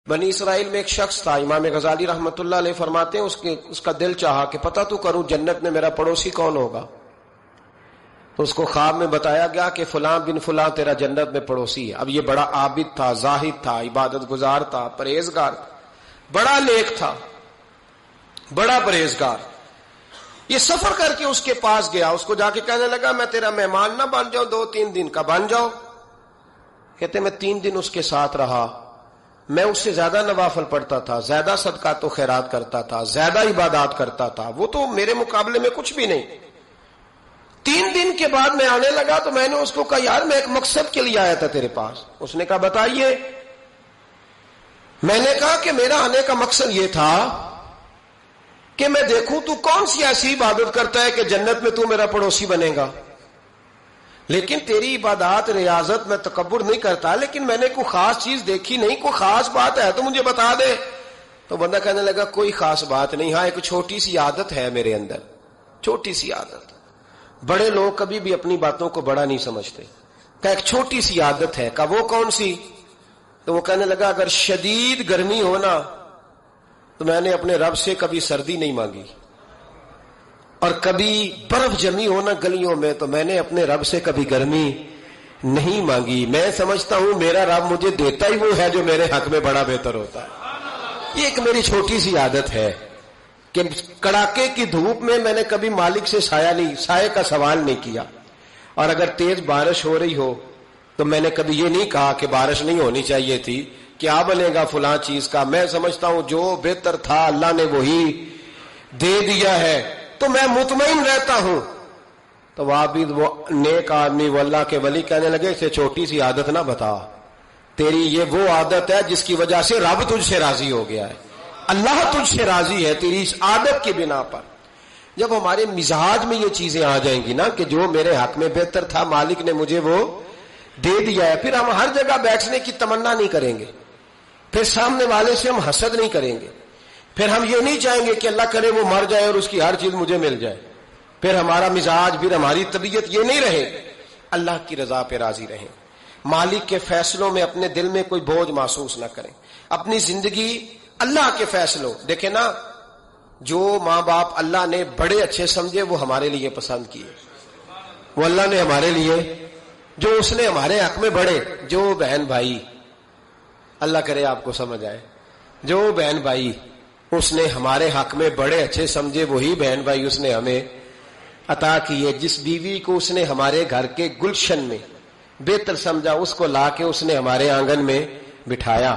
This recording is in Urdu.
بنی اسرائیل میں ایک شخص تھا، امام غزالی رحمۃ اللہ علیہ فرماتے ہیں اس کا دل چاہا کہ پتہ تو کروں جنت میں میرا پڑوسی کون ہوگا. تو اس کو خواب میں بتایا گیا کہ فلاں بن فلاں تیرا جنت میں پڑوسی ہے. اب یہ بڑا عابد تھا، زاہد تھا، عبادت گزار تھا، پرہیزگار تھا، بڑا نیک تھا، بڑا پرہیزگار. یہ سفر کر کے اس کے پاس گیا، اس کو جا کے کہنے لگا میں تیرا مہمان نہ بن جاؤں، 2-3 دن کا بن جاؤ. کہتے میں 3 دن اس کے ساتھ رہا، میں اس سے زیادہ نوافل پڑھتا تھا، زیادہ صدقات و خیرات کرتا تھا، زیادہ عبادات کرتا تھا، وہ تو میرے مقابلے میں کچھ بھی نہیں. 3 دن کے بعد میں آنے لگا تو میں نے اس کو کہا یار میں ایک مقصد کے لیے آیا تھا تیرے پاس. اس نے کہا بتائیے. میں نے کہا کہ میرا آنے کا مقصد یہ تھا کہ میں دیکھوں تو کون سی ایسی عبادت کرتا ہے کہ جنت میں تو میرا پڑوسی بنے گا. لیکن تیری عبادات ریاضت میں تکبر نہیں کرتا، لیکن میں نے کوئی خاص چیز دیکھی نہیں، کوئی خاص بات ہے تو مجھے بتا دے. تو بندہ کہنے لگا کوئی خاص بات نہیں، ہاں ایک چھوٹی سی عادت ہے میرے اندر، چھوٹی سی عادت. بڑے لوگ کبھی بھی اپنی باتوں کو بڑا نہیں سمجھتے. کہ ایک چھوٹی سی عادت ہے. کہ وہ کون سی؟ تو وہ کہنے لگا اگر شدید گرمی ہونا تو میں نے اپنے رب سے کبھی سردی نہیں مانگی، اور کبھی برف جمی ہونا گلیوں میں تو میں نے اپنے رب سے کبھی گرمی نہیں مانگی. میں سمجھتا ہوں میرا رب مجھے دیتا ہی وہ ہے جو میرے حق میں بڑا بہتر ہوتا ہے. یہ ایک میری چھوٹی سی عادت ہے کہ کڑاکے کی دھوپ میں نے کبھی مالک سے سائے کا سوال نہیں کیا، اور اگر تیز بارش ہو رہی ہو تو میں نے کبھی یہ نہیں کہا کہ بارش نہیں ہونی چاہیے تھی، کیا بنے گا فلاں چیز کا. میں سمجھتا ہوں جو بہتر تھا اللہ نے وہی دے دیا ہے تو میں مطمئن رہتا ہوں. تو عابد وہ نیک آدمی وہ اللہ کے ولی کہنے لگے اسے چھوٹی سی عادت نہ بتا، تیری یہ وہ عادت ہے جس کی وجہ سے رب تجھ سے راضی ہو گیا ہے، اللہ تجھ سے راضی ہے تیری اس عادت کی بنا پر. جب ہمارے مزاج میں یہ چیزیں آ جائیں گی نا کہ جو میرے حق میں بہتر تھا مالک نے مجھے وہ دے دیا ہے، پھر ہم ہر جگہ بیٹھنے کی تمنا نہیں کریں گے، پھر سامنے والے سے ہم حسد نہیں کریں گے، پھر ہم یہ نہیں چاہیں گے کہ اللہ کرے وہ مر جائے اور اس کی ہر چیز مجھے مل جائے. پھر ہمارا مزاج، پھر ہماری طبیعت یہ نہیں رہے. اللہ کی رضا پہ راضی رہیں، مالک کے فیصلوں میں اپنے دل میں کوئی بوجھ محسوس نہ کریں. اپنی زندگی اللہ کے فیصلوں دیکھیں نا، جو ماں باپ اللہ نے بڑے اچھے سمجھے وہ ہمارے لیے پسند کیے، وہ اللہ نے ہمارے لیے جو اس نے ہمارے حق میں بڑے، جو بہن بھائی اللہ کرے آپ کو سمجھ آئے، جو بہن بھائی اس نے ہمارے حق میں بڑے اچھے سمجھے وہی بہن بھائی اس نے ہمیں عطا کیے. جس بیوی کو اس نے ہمارے گھر کے گلشن میں بہتر سمجھا اس کو لا کے اس نے ہمارے آنگن میں بٹھایا.